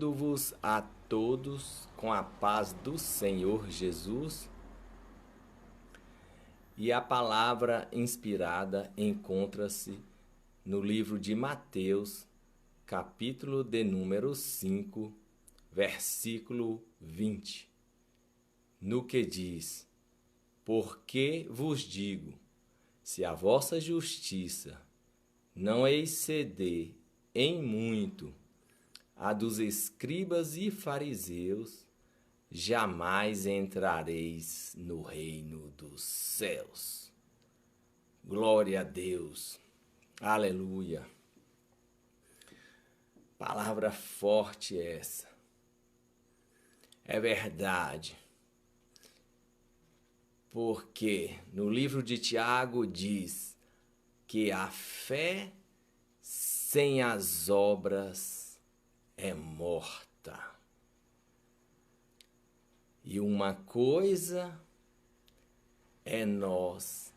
Saúdo-vos a todos com a paz do Senhor Jesus. E a palavra inspirada encontra-se no livro de Mateus, capítulo de número 5, versículo 20, no que diz: Porque vos digo, se a vossa justiça não exceder em muito a dos escribas e fariseus, jamais entrareis no reino dos céus. Glória a Deus. Aleluia. Palavra forte essa. É verdade. Porque no livro de Tiago diz que a fé sem as obras é morta. E uma coisa é nós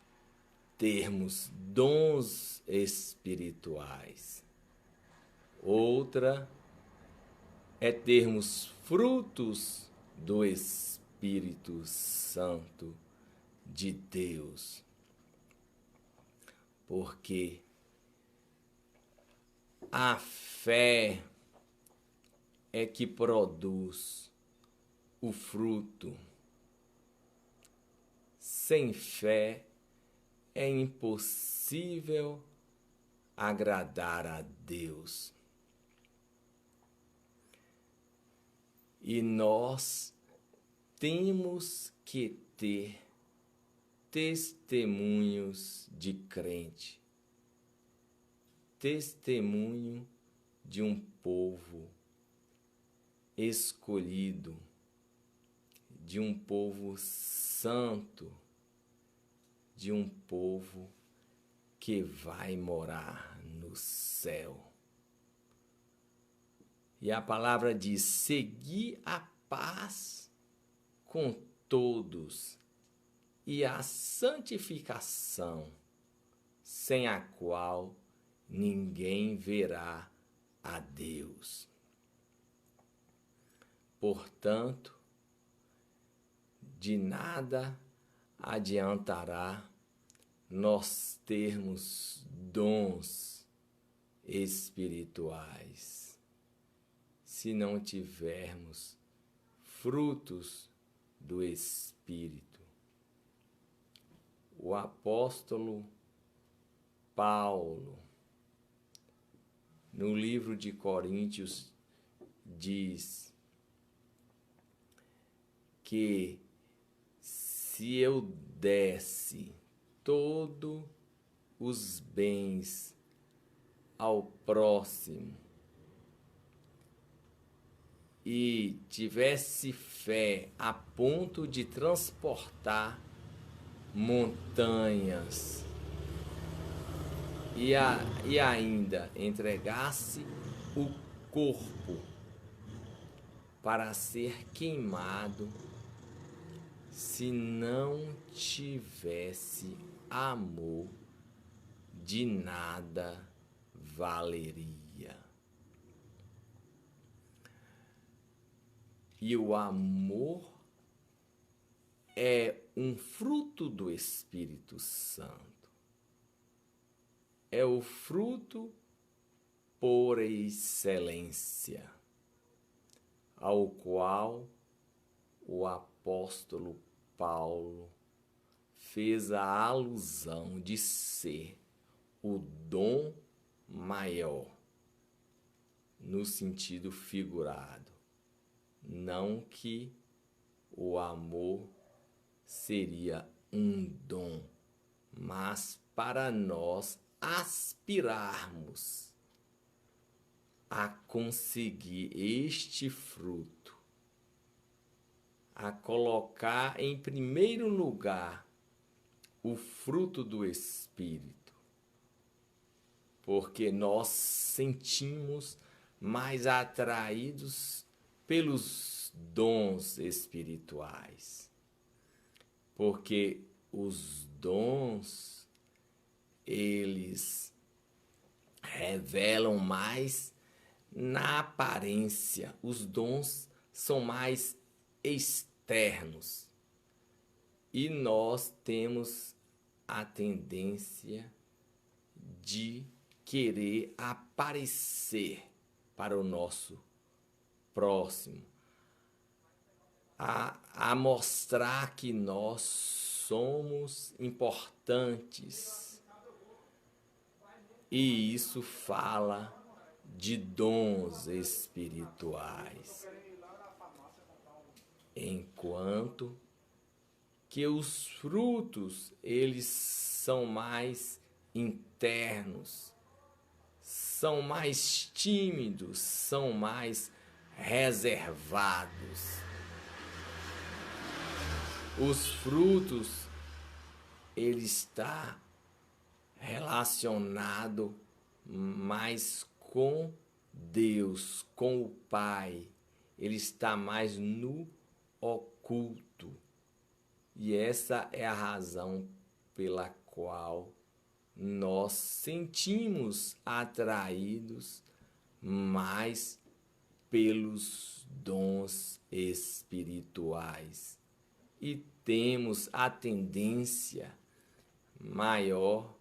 termos dons espirituais. Outra é termos frutos do Espírito Santo de Deus. Porque a fé é que produz o fruto. Sem fé é impossível agradar a Deus. E nós temos que ter testemunhos de crente, testemunho de um povo escolhido, de um povo santo, de um povo que vai morar no céu. E a palavra diz: segui a paz com todos e a santificação, sem a qual ninguém verá a Deus. Portanto, de nada adiantará nós termos dons espirituais se não tivermos frutos do Espírito. O apóstolo Paulo, no livro de Coríntios, diz que se eu desse todos os bens ao próximo e tivesse fé a ponto de transportar montanhas e ainda entregasse o corpo para ser queimado, se não tivesse amor, de nada valeria. E o amor é um fruto do Espírito Santo. É o fruto por excelência, ao qual o apóstolo Paulo fez a alusão de ser o dom maior, no sentido figurado. Não que o amor seria um dom, mas para nós aspirarmos a conseguir este fruto, a colocar em primeiro lugar o fruto do Espírito, porque nós sentimos mais atraídos pelos dons espirituais, porque os dons, eles revelam mais na aparência, os dons são mais externos. E nós temos a tendência de querer aparecer para o nosso próximo, a mostrar que nós somos importantes. E isso fala de dons espirituais, enquanto que os frutos, eles são mais internos, são mais tímidos, são mais reservados. Os frutos, ele está relacionado mais com Deus, com o Pai. Ele está mais no oculto. E essa é a razão pela qual nós sentimos atraídos mais pelos dons espirituais e temos a tendência maior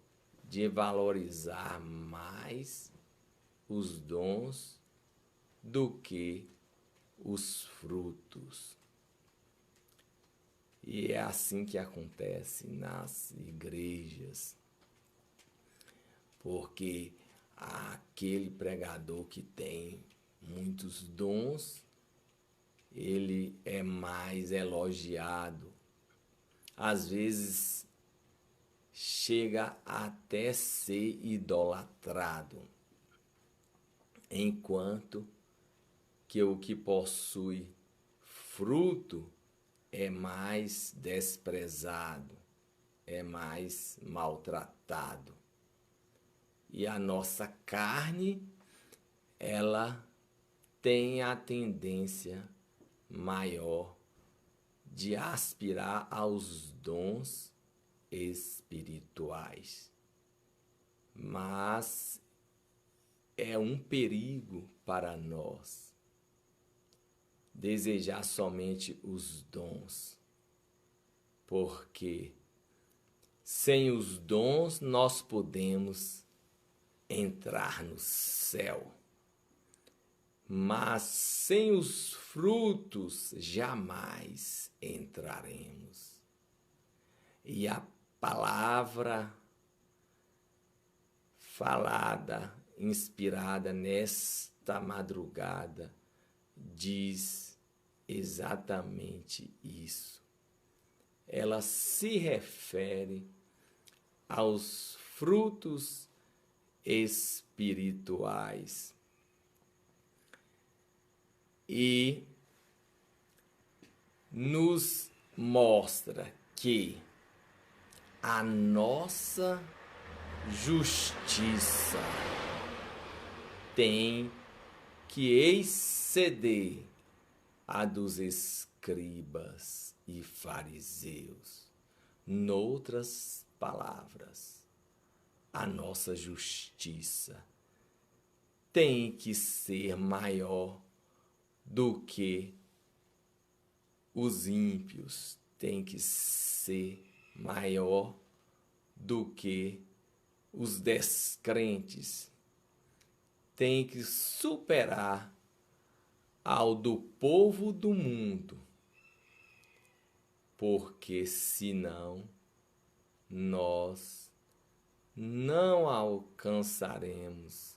de valorizar mais os dons do que os frutos. E é assim que acontece nas igrejas, porque aquele pregador que tem muitos dons, ele é mais elogiado. Às vezes chega até ser idolatrado, enquanto que o que possui fruto é mais desprezado, é mais maltratado. E a nossa carne, ela tem a tendência maior de aspirar aos dons espirituais. Mas é um perigo para nós desejar somente os dons, porque sem os dons nós podemos entrar no céu, mas sem os frutos jamais entraremos. E a palavra falada, inspirada nesta madrugada, diz exatamente isso. Ela se refere aos frutos espirituais e nos mostra que a nossa justiça tem que exceder a dos escribas e fariseus. Noutras palavras, a nossa justiça tem que ser maior do que os ímpios, tem que ser maior do que os descrentes, tem que superar ao do povo do mundo, porque senão nós não alcançaremos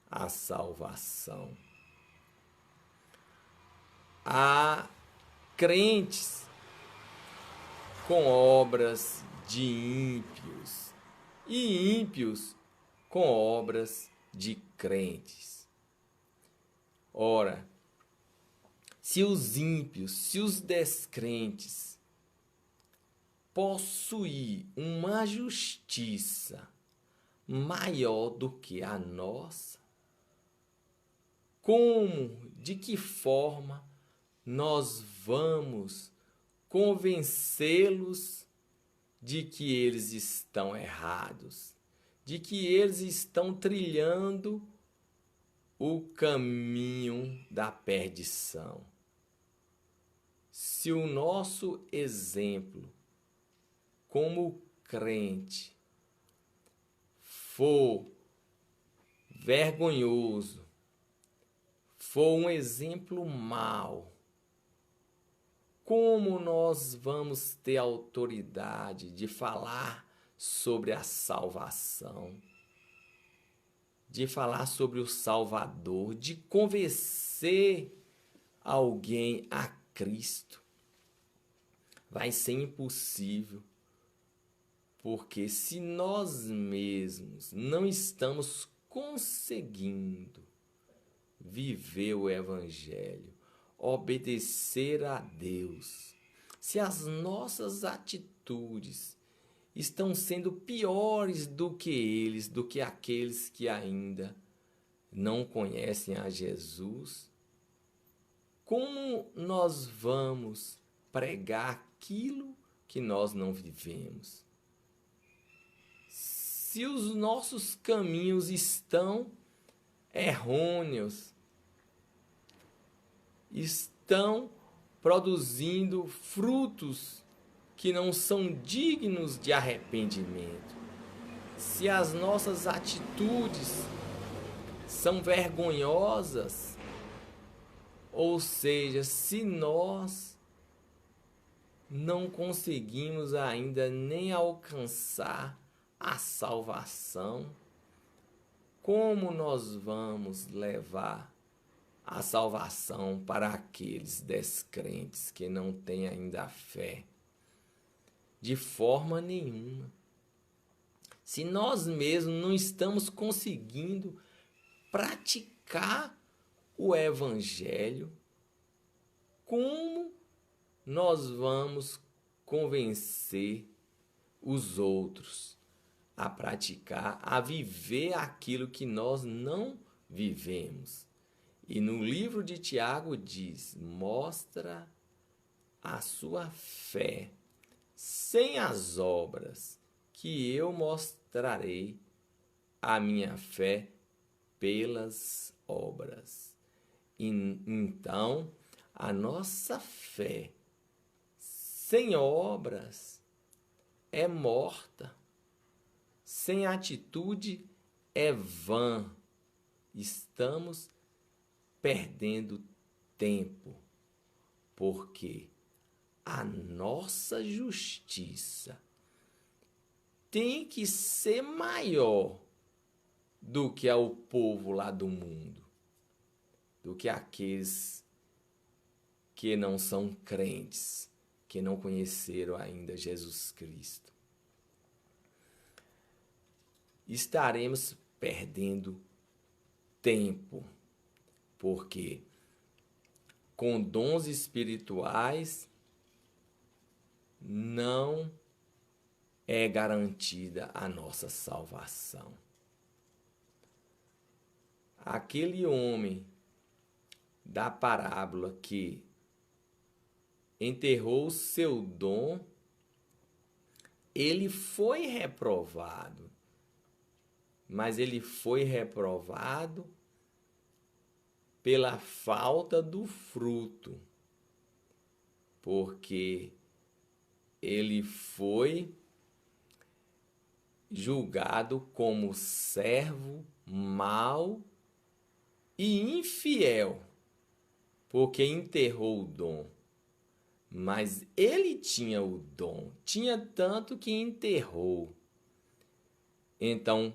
a salvação. Há crentes com obras de ímpios e ímpios com obras de crentes. Ora, se os ímpios, se os descrentes possuem uma justiça maior do que a nossa, como, de que forma nós vamos convencê-los de que eles estão errados, de que eles estão trilhando o caminho da perdição. Se o nosso exemplo como crente for vergonhoso, for um exemplo mau, como nós vamos ter autoridade de falar sobre a salvação, de falar sobre o Salvador, de convencer alguém a Cristo? Vai ser impossível, porque se nós mesmos não estamos conseguindo viver o Evangelho, obedecer a Deus, se as nossas atitudes estão sendo piores do que eles, do que aqueles que ainda não conhecem a Jesus, como nós vamos pregar aquilo que nós não vivemos? Se os nossos caminhos estão errôneos, estão produzindo frutos que não são dignos de arrependimento, se as nossas atitudes são vergonhosas, ou seja, se nós não conseguimos ainda nem alcançar a salvação, como nós vamos levar a salvação para aqueles descrentes que não têm ainda a fé? De forma nenhuma. Se nós mesmos não estamos conseguindo praticar o Evangelho, como nós vamos convencer os outros a praticar, a viver aquilo que nós não vivemos? E no livro de Tiago diz: mostra a sua fé sem as obras, que eu mostrarei a minha fé pelas obras. Então, a nossa fé sem obras é morta, sem atitude é vã. Estamos perdendo tempo, porque a nossa justiça tem que ser maior do que o povo lá do mundo, do que aqueles que não são crentes, que não conheceram ainda Jesus Cristo. Estaremos perdendo tempo, porque com dons espirituais não é garantida a nossa salvação. Aquele homem da parábola que enterrou o seu dom, ele foi reprovado, mas ele foi reprovado pela falta do fruto, porque ele foi julgado como servo mau e infiel, porque enterrou o dom. Mas ele tinha o dom, tinha tanto que enterrou. Então,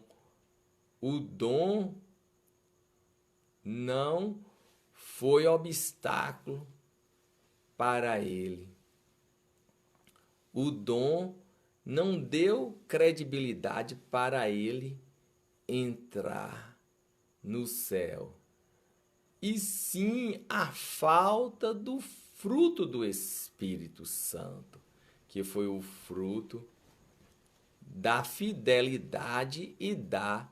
o dom não foi obstáculo para ele. O dom não deu credibilidade para ele entrar no céu. E sim a falta do fruto do Espírito Santo, que foi o fruto da fidelidade e da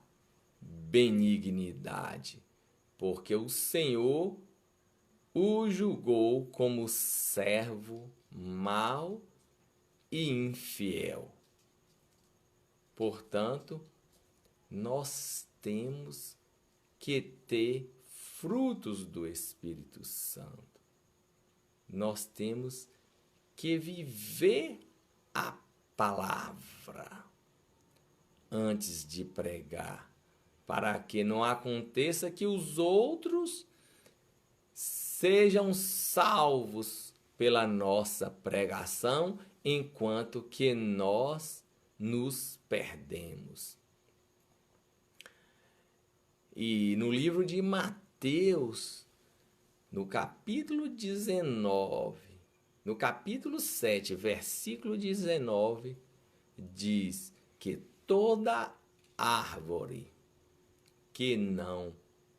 benignidade, porque o Senhor o julgou como servo mau e infiel. Portanto, nós temos que ter frutos do Espírito Santo. Nós temos que viver a palavra antes de pregar, para que não aconteça que os outros sejam salvos pela nossa pregação, enquanto que nós nos perdemos. E no livro de Mateus, no capítulo 19, no capítulo 7, versículo 19, diz que toda árvore que não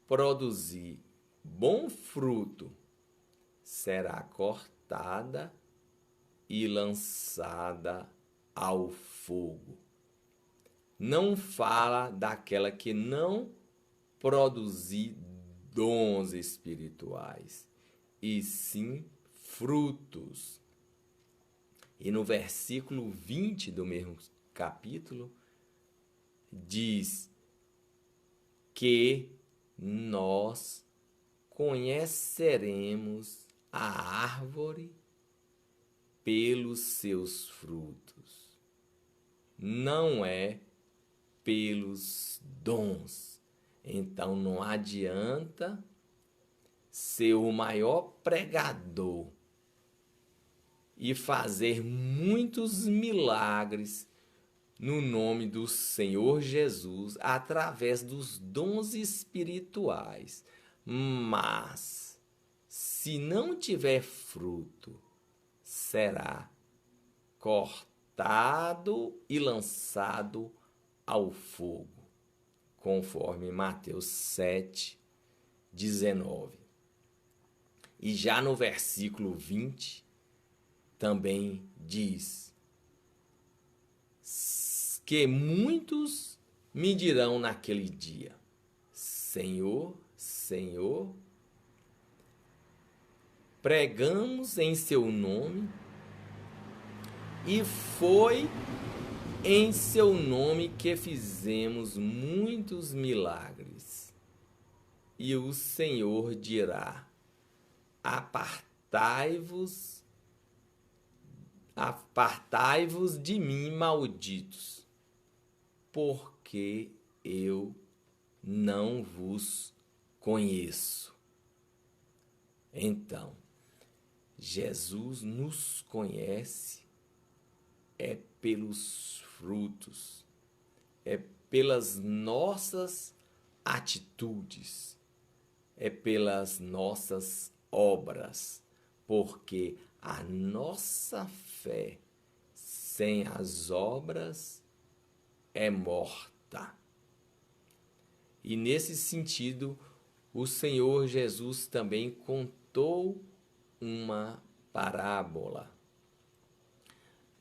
produzir bom fruto será cortada e lançada ao fogo. Não fala daquela que não produzir dons espirituais, e sim frutos. E no versículo 20 do mesmo capítulo, diz que nós conheceremos a árvore pelos seus frutos, não é pelos dons. Então não adianta ser o maior pregador e fazer muitos milagres no nome do Senhor Jesus através dos dons espirituais. Mas se não tiver fruto, será cortado e lançado ao fogo, conforme Mateus 7, 19. E já no versículo 20, também diz que muitos me dirão naquele dia: Senhor, Senhor, pregamos em seu nome, e foi em seu nome que fizemos muitos milagres. E o Senhor dirá: apartai-vos de mim, malditos, porque eu não vos conheço. Então, Jesus nos conhece pelos frutos, pelas nossas atitudes, pelas nossas obras, porque a nossa fé sem as obras é morta. E nesse sentido, o Senhor Jesus também contou uma parábola,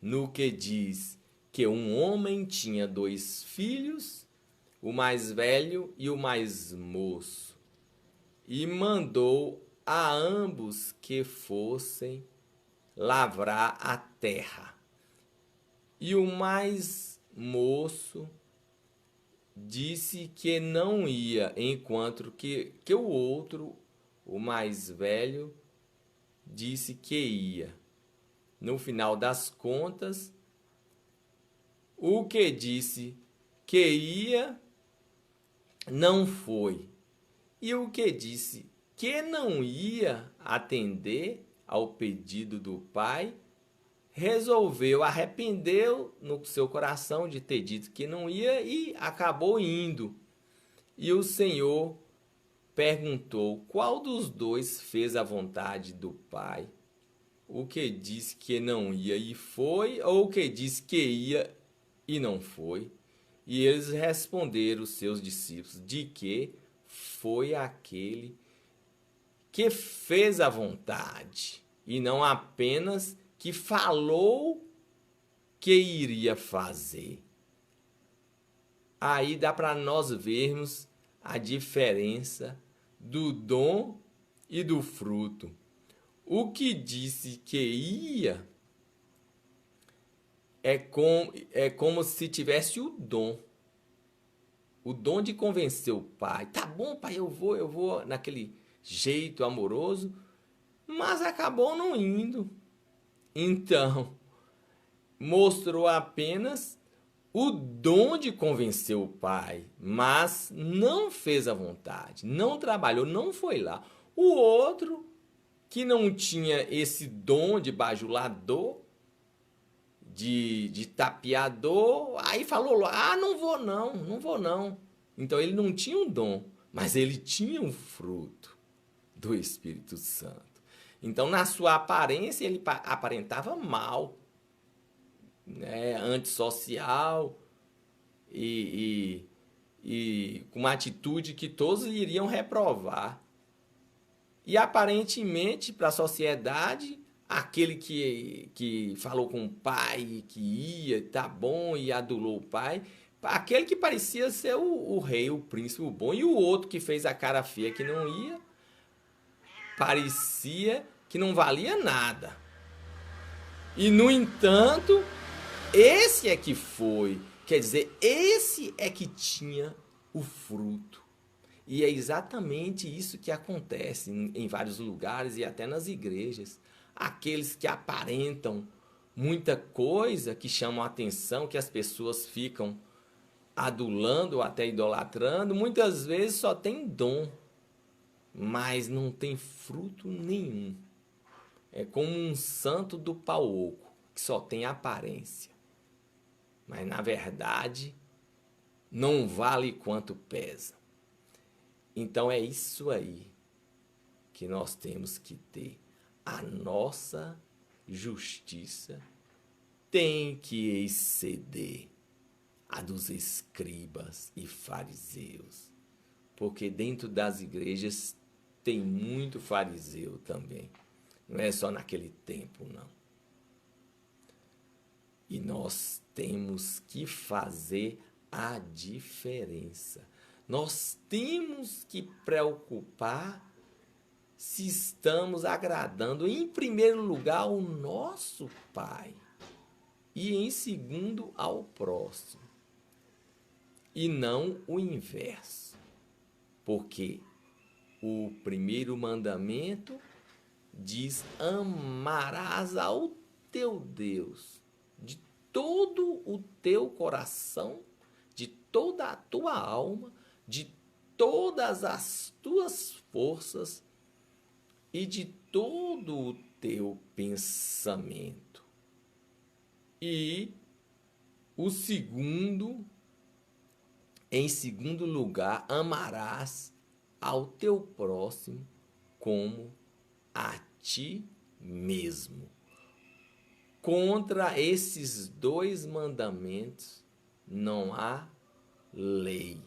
no que diz que um homem tinha 2 filhos, o mais velho e o mais moço, e mandou a ambos que fossem lavrar a terra. E o mais moço disse que não ia, enquanto que o outro, o mais velho, disse que ia. No final das contas, o que disse que ia não foi. E o que disse que não ia atender ao pedido do pai, arrependeu no seu coração de ter dito que não ia e acabou indo. E o Senhor perguntou qual dos dois fez a vontade do pai. O que disse que não ia e foi, ou o que disse que ia e não foi? E eles responderam, os seus discípulos, de que foi aquele que fez a vontade, e não apenas que falou que iria fazer. Aí dá para nós vermos a diferença do dom e do fruto. O que disse que ia é como se tivesse o dom, o dom de convencer o pai. Tá bom, pai, eu vou, naquele jeito amoroso, mas acabou não indo. Então, mostrou apenas o dom de convencer o pai, mas não fez a vontade, não trabalhou, não foi lá. O outro, que não tinha esse dom de bajulador, de tapeador, aí falou: ah, não vou não, não vou não. Então ele não tinha um dom, mas ele tinha um fruto do Espírito Santo. Então, na sua aparência, ele aparentava mal, né? Antissocial e com uma atitude que todos iriam reprovar. E aparentemente, para a sociedade, aquele que falou com o pai, que ia, tá bom, e adulou o pai, aquele que parecia ser o rei, o príncipe, o bom, e o outro que fez a cara feia que não ia, parecia que não valia nada. E, no entanto, esse é que foi, quer dizer, esse é que tinha o fruto. E é exatamente isso que acontece em vários lugares e até nas igrejas. Aqueles que aparentam muita coisa, que chamam a atenção, que as pessoas ficam adulando ou até idolatrando, muitas vezes só tem dom, mas não tem fruto nenhum. É como um santo do pau oco, que só tem aparência. Mas, na verdade, não vale quanto pesa. Então, é isso aí que nós temos que ter. A nossa justiça tem que exceder a dos escribas e fariseus. Porque dentro das igrejas tem muito fariseu também. Não é só naquele tempo, não. E nós temos que fazer a diferença. Nós temos que preocupar se estamos agradando, em primeiro lugar, o nosso Pai e, em segundo, ao próximo. E não o inverso. Porque o primeiro mandamento diz: amarás ao teu Deus de todo o teu coração, de toda a tua alma, de todas as tuas forças e de todo o teu pensamento. E o segundo, em segundo lugar, amarás ao teu próximo como a ti mesmo. Contra esses dois mandamentos não há lei,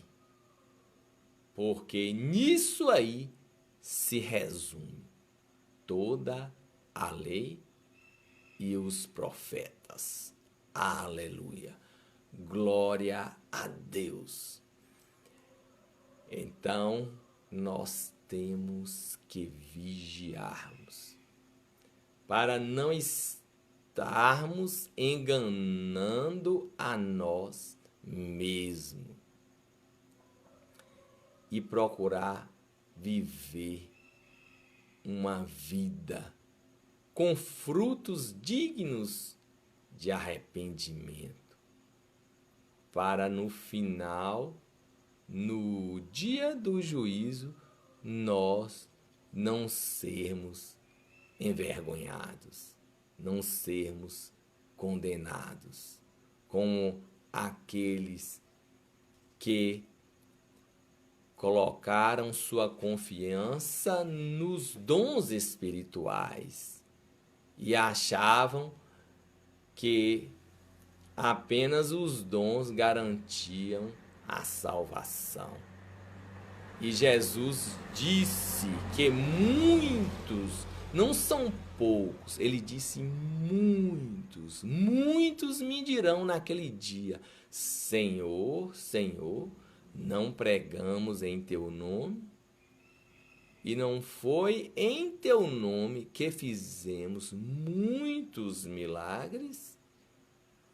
porque nisso aí se resume toda a lei e os profetas. Aleluia! Glória a Deus! Então, nós temos que vigiarmos para não estarmos enganando a nós mesmos e procurar viver uma vida com frutos dignos de arrependimento, para no final, no dia do juízo, nós não sermos envergonhados, não sermos condenados, como aqueles que colocaram sua confiança nos dons espirituais e achavam que apenas os dons garantiam a salvação. E Jesus disse que muitos, não são poucos, ele disse muitos, muitos me dirão naquele dia: Senhor, Senhor, não pregamos em teu nome? E não foi em teu nome que fizemos muitos milagres?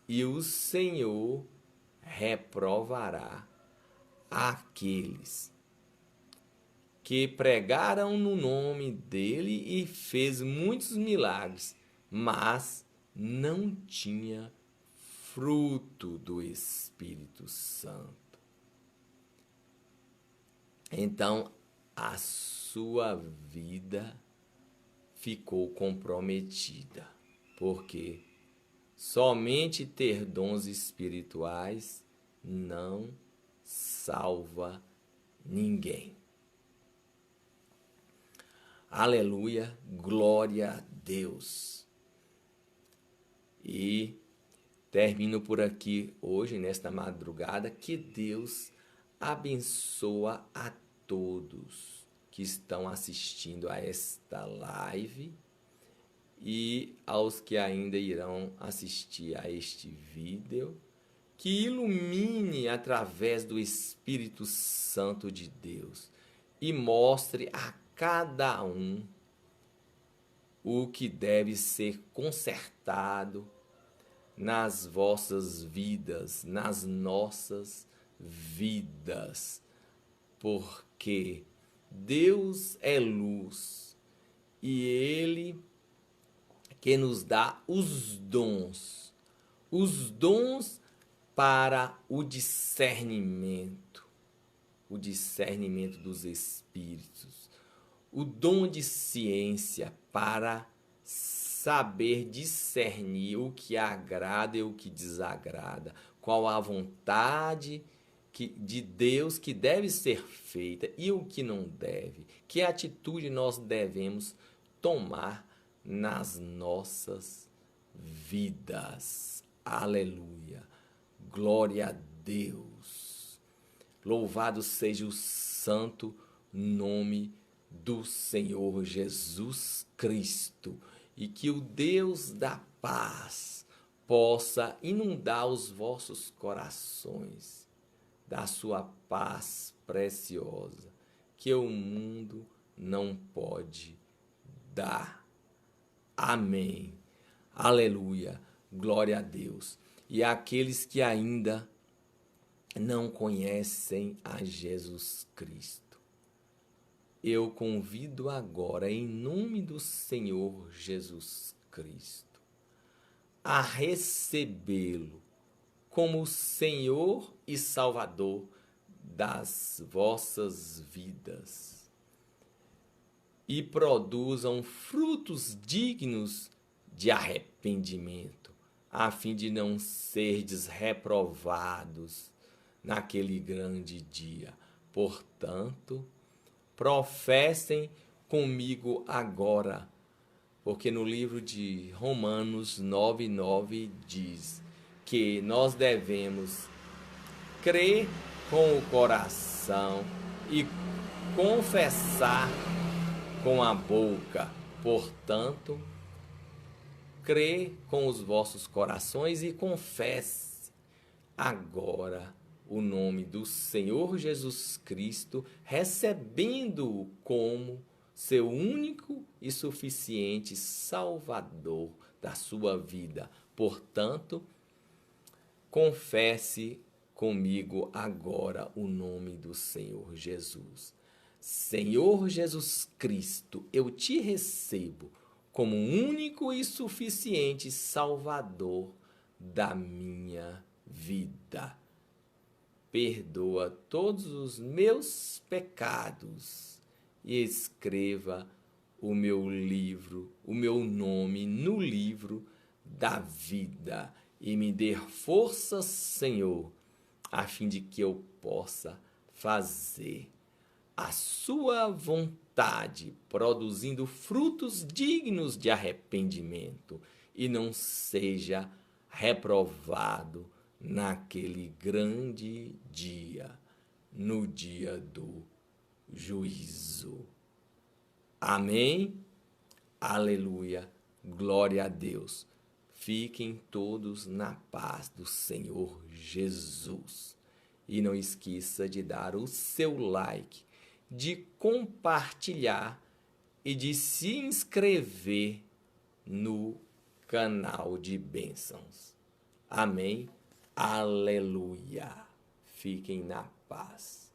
E o Senhor reprovará àqueles que pregaram no nome dele e fez muitos milagres, mas não tinha fruto do Espírito Santo. Então, a sua vida ficou comprometida, porque somente ter dons espirituais não salva ninguém. Aleluia, glória a Deus. E termino por aqui hoje, nesta madrugada. Que Deus abençoa a todos que estão assistindo a esta live e aos que ainda irão assistir a este vídeo, que ilumine através do Espírito Santo de Deus e mostre a cada um o que deve ser consertado nas vossas vidas, nas nossas vidas, porque Deus é luz e Ele que nos dá os dons para o discernimento dos espíritos, o dom de ciência para saber discernir o que agrada e o que desagrada, qual a vontade de Deus que deve ser feita e o que não deve, que atitude nós devemos tomar nas nossas vidas. Aleluia, glória a Deus, louvado seja o santo nome do Senhor Jesus Cristo, e que o Deus da paz possa inundar os vossos corações da sua paz preciosa, que o mundo não pode dar. Amém. Aleluia. Glória a Deus. E aqueles que ainda não conhecem a Jesus Cristo, eu convido agora, em nome do Senhor Jesus Cristo, a recebê-lo como Senhor e Salvador das vossas vidas e produzam frutos dignos de arrependimento, a fim de não serdes reprovados naquele grande dia. Portanto, professem comigo agora, porque no livro de Romanos 9:9 diz que nós devemos crer com o coração e confessar com a boca. Portanto, crê com os vossos corações e confesse agora o nome do Senhor Jesus Cristo, recebendo-o como seu único e suficiente Salvador da sua vida. Portanto, confesse comigo agora o nome do Senhor Jesus. Senhor Jesus Cristo, eu te recebo como único e suficiente Salvador da minha vida. Perdoa todos os meus pecados e escreva o meu nome no livro da vida, e me dê força, Senhor, a fim de que eu possa fazer a sua vontade, produzindo frutos dignos de arrependimento, e não seja reprovado naquele grande dia, no dia do juízo. Amém? Aleluia, glória a Deus. Fiquem todos na paz do Senhor Jesus. E não esqueça de dar o seu like, de compartilhar e de se inscrever no canal de bênçãos. Amém? Aleluia. Fiquem na paz. paz.